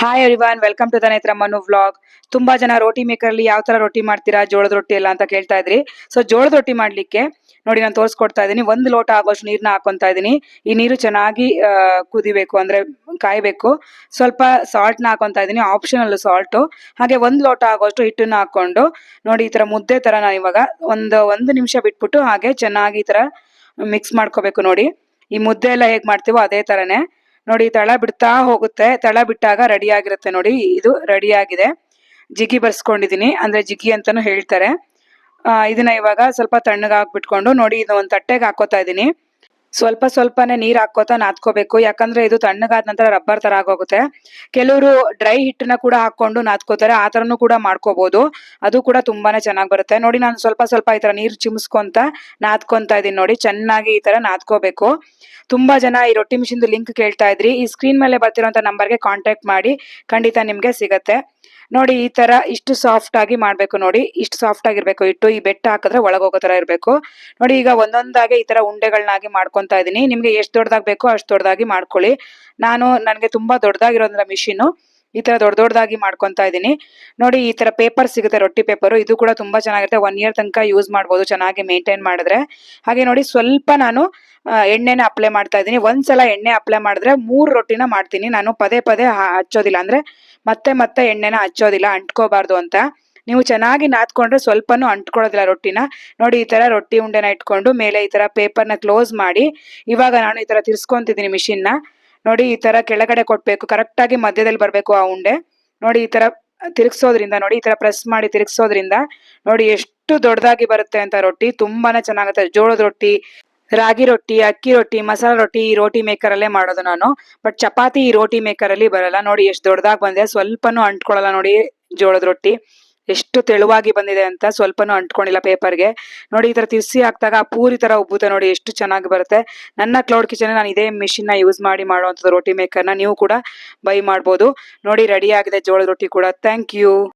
Hi everyone, welcome to the Netra Manu vlog. ತುಂಬಾ ಜನ ರೋಟಿ maker ಅಲ್ಲಿ ಯಾವ ತರ ರೊಟ್ಟಿ ಮಾಡ್ತೀರಾ, ಜೋಳದ ರೊಟ್ಟಿ ಎಲ್ಲ ಅಂತ ಕೇಳ್ತಾ ಇದ್ರಿ. ಸೊ ಜೋಳದ ರೊಟ್ಟಿ ಮಾಡ್ಲಿಕ್ಕೆ ನೋಡಿ ನಾನು ತೋರಿಸ್ಕೊಡ್ತಾ ಇದ್ದೀನಿ. 1 ಲೋಟ ಆಗೋಷ್ಟು ನೀರ್ನ ಹಾಕೊಂತಾ ಇದೀನಿ. ಈ ನೀರು ಚೆನ್ನಾಗಿ ಕುದಿಬೇಕು, ಅಂದ್ರೆ ಕಾಯ್ಬೇಕು. ಸ್ವಲ್ಪ ಸಾಲ್ಟ್ ನ ಹಾಕೊಂತಾ ಇದೀನಿ, ಆಪ್ಷನಲ್ ಸಾಲ್ಟ್. ಹಾಗೆ 1 ಲೋಟ ಆಗೋಷ್ಟು ಹಿಟ್ಟನ್ನ ಹಾಕೊಂಡು ನೋಡಿ ಈ ತರ ಮುದ್ದೆ ತರ ನಾನು ಇವಾಗ ಒಂದು ನಿಮಿಷ ಬಿಟ್ಬಿಟ್ಟು ಹಾಗೆ ಚೆನ್ನಾಗಿ ಈ ತರ ಮಿಕ್ಸ್ ಮಾಡ್ಕೋಬೇಕು. ನೋಡಿ ಈ ಮುದ್ದೆ ಎಲ್ಲ ಹೇಗ್ ಮಾಡ್ತೀವೋ ಅದೇ ತರನೇ ನೋಡಿ ತಳ ಬಿಡ್ತಾ ಹೋಗುತ್ತೆ. ತಳ ಬಿಟ್ಟಾಗ ರೆಡಿ ಆಗಿರುತ್ತೆ. ನೋಡಿ ಇದು ರೆಡಿ ಆಗಿದೆ. ಜಿಗಿ ಬರ್ಸ್ಕೊಂಡಿದೀನಿ, ಅಂದ್ರೆ ಜಿಗಿ ಅಂತಾನು ಹೇಳ್ತಾರೆ. ಇದನ್ನ ಇವಾಗ ಸ್ವಲ್ಪ ತಣ್ಣಗೆ ಹಾಕ್ಬಿಟ್ಕೊಂಡು ನೋಡಿ ಇದು ಒಂದು ತಟ್ಟೆಗೆ ಹಾಕೋತಾ ಇದೀನಿ. ಸ್ವಲ್ಪ ಸ್ವಲ್ಪನೇ ನೀರ್ ಹಾಕೋತಾ ನಾದ್ಕೋಬೇಕು, ಯಾಕಂದ್ರೆ ಇದು ತಣ್ಣಗಾದ ನಂತರ ರಬ್ಬರ್ ತರ ಆಗೋಗುತ್ತೆ. ಕೆಲವರು ಡ್ರೈ ಹಿಟ್ಟನ್ನ ಕೂಡ ಹಾಕೊಂಡು ನಾದ್ಕೋತಾರೆ, ಆ ತರನು ಕೂಡ ಮಾಡ್ಕೋಬಹುದು. ಅದು ಕೂಡ ತುಂಬಾನೇ ಚೆನ್ನಾಗಿ ಬರುತ್ತೆ. ನೋಡಿ ನಾನು ಸ್ವಲ್ಪ ಸ್ವಲ್ಪ ಈ ತರ ನೀರ್ ಚಿಮ್ಸ್ಕೊಂತ ನಾದ್ಕೊಂತ ಇದೀನಿ. ನೋಡಿ ಚೆನ್ನಾಗಿ ಈ ತರ ನಾದ್ಕೋಬೇಕು. ತುಂಬಾ ಜನ ಈ ರೊಟ್ಟಿ ಮಿಷಿನ್ ಲಿಂಕ್ ಕೇಳ್ತಾ ಇದ್ರಿ. ಈ ಸ್ಕ್ರೀನ್ ಮೇಲೆ ಬರ್ತಿರೋಂತ ನಂಬರ್ಗೆ ಕಾಂಟ್ಯಾಕ್ಟ್ ಮಾಡಿ, ಖಂಡಿತ ನಿಮ್ಗೆ ಸಿಗತ್ತೆ. ನೋಡಿ ಈ ತರ ಇಷ್ಟು ಸಾಫ್ಟ್ ಆಗಿ ಮಾಡ್ಬೇಕು. ನೋಡಿ ಇಷ್ಟು ಸಾಫ್ಟ್ ಆಗಿರ್ಬೇಕು ಹಿಟ್ಟು. ಈ ಬೆಟ್ಟ ಹಾಕಿದ್ರೆ ಒಳಗೋಗೋ ತರ ಇರ್ಬೇಕು. ನೋಡಿ ಈಗ ಒಂದೊಂದಾಗೆ ಈ ತರ ಉಂಡೆಗಳನ್ನಾಗಿ ಮಾಡ್ಕೊಂತಾ ಇದೀನಿ. ನಿಮ್ಗೆ ಎಷ್ಟು ದೊಡ್ಡದಾಗ್ ಬೇಕೋ ಅಷ್ಟು ದೊಡ್ಡದಾಗಿ ಮಾಡ್ಕೊಳ್ಳಿ. ನನ್ಗೆ ತುಂಬಾ ದೊಡ್ಡದಾಗಿರೋದ್ರ ಮಿಷಿನ್ ಈ ತರ ದೊಡ್ಡದಾಗಿ ಮಾಡ್ಕೊಂತಾ ಇದೀನಿ. ನೋಡಿ ಈ ತರ ಪೇಪರ್ ಸಿಗುತ್ತೆ, ರೊಟ್ಟಿ ಪೇಪರ್. ಇದು ಕೂಡ ತುಂಬಾ ಚೆನ್ನಾಗಿರುತ್ತೆ. 1 ಇಯರ್ ತನಕ ಯೂಸ್ ಮಾಡ್ಬೋದು, ಚೆನ್ನಾಗಿ ಮೇಂಟೈನ್ ಮಾಡಿದ್ರೆ. ಹಾಗೆ ನೋಡಿ ಸ್ವಲ್ಪ ನಾನು ಎಣ್ಣೆನ ಅಪ್ಲೈ ಮಾಡ್ತಾ ಇದೀನಿ. ಒಂದ್ಸಲ ಎಣ್ಣೆ ಅಪ್ಲೈ ಮಾಡಿದ್ರೆ 3 ರೊಟ್ಟಿನ ಮಾಡ್ತೀನಿ ನಾನು. ಪದೇ ಪದೇ ಹಚ್ಚೋದಿಲ್ಲ, ಅಂದ್ರೆ ಮತ್ತೆ ಎಣ್ಣೆನ ಹಚ್ಚೋದಿಲ್ಲ, ಅಂಟ್ಕೋಬಾರ್ದು ಅಂತ. ನೀವು ಚೆನ್ನಾಗಿ ನಾದ್ಕೊಂಡ್ರೆ ಸ್ವಲ್ಪನೂ ಅಂಟ್ಕೊಳ್ಳೋದಿಲ್ಲ ರೊಟ್ಟಿನ. ನೋಡಿ ಈ ತರ ರೊಟ್ಟಿ ಉಂಡೆನ ಇಟ್ಕೊಂಡು ಮೇಲೆ ಈ ತರ ಪೇಪರ್ನ ಕ್ಲೋಸ್ ಮಾಡಿ ಇವಾಗ ನಾನು ಈ ತರ ತಿರ್ಸ್ಕೊಂತಿದ್ದೀನಿ ಮಿಷಿನ್ ನ. ನೋಡಿ ಈ ತರ ಕೆಳಗಡೆ ಕೊಟ್ಬೇಕು, ಕರೆಕ್ಟ್ ಆಗಿ ಮಧ್ಯದಲ್ಲಿ ಬರ್ಬೇಕು ಆ ಉಂಡೆ. ನೋಡಿ ಈ ತರ ತಿರ್ಗ್ಸೋದ್ರಿಂದ, ನೋಡಿ ಈ ತರ ಪ್ರೆಸ್ ಮಾಡಿ ತಿರ್ಗ್ಸೋದ್ರಿಂದ ನೋಡಿ ಎಷ್ಟು ದೊಡ್ಡದಾಗಿ ಬರುತ್ತೆ ಅಂತ ರೊಟ್ಟಿ. ತುಂಬಾನೇ ಚೆನ್ನಾಗುತ್ತೆ. ಜೋಳದ ರೊಟ್ಟಿ, ರಾಗಿ ರೊಟ್ಟಿ, ಅಕ್ಕಿ ರೊಟ್ಟಿ, ಮಸಾಲಾ ರೊಟ್ಟಿ ಈ ರೋಟಿ ಮೇಕರ್ ಅಲ್ಲೇ ಮಾಡೋದು ನಾನು. ಬಟ್ ಚಪಾತಿ ಈ ರೋಟಿ ಮೇಕರ್ ಅಲ್ಲಿ ಬರಲ್ಲ. ನೋಡಿ ಎಷ್ಟು ದೊಡ್ಡದಾಗಿ ಬಂದಿದೆ, ಸ್ವಲ್ಪನೂ ಅಂಟ್ಕೊಳ್ಳಲ್ಲ. ನೋಡಿ ಜೋಳದ ರೊಟ್ಟಿ ಎಷ್ಟು ತೆಳುವಾಗಿ ಬಂದಿದೆ ಅಂತ, ಸ್ವಲ್ಪನೂ ಅಂಟ್ಕೊಂಡಿಲ್ಲ ಪೇಪರ್ಗೆ. ನೋಡಿ ಈ ತರ ತಿರ್ಸಿ ಹಾಕ್ದಾಗ ಪೂರಿ ತರ ಉಬ್ಬುತ್ತೆ. ನೋಡಿ ಎಷ್ಟು ಚೆನ್ನಾಗಿ ಬರುತ್ತೆ. ನನ್ನ ಕ್ಲೌಡ್ ಕಿಚನ್ ನಾನು ಇದೇ ಮಿಷಿನ್ ನ ಯೂಸ್ ಮಾಡಿ ಮಾಡುವಂಥದ್ದು ರೋಟಿ ಮೇಕರ್ ನ. ನೀವು ಕೂಡ ಬೈ ಮಾಡ್ಬೋದು. ನೋಡಿ ರೆಡಿ ಆಗಿದೆ ಜೋಳದ ರೊಟ್ಟಿ ಕೂಡ. Thank you.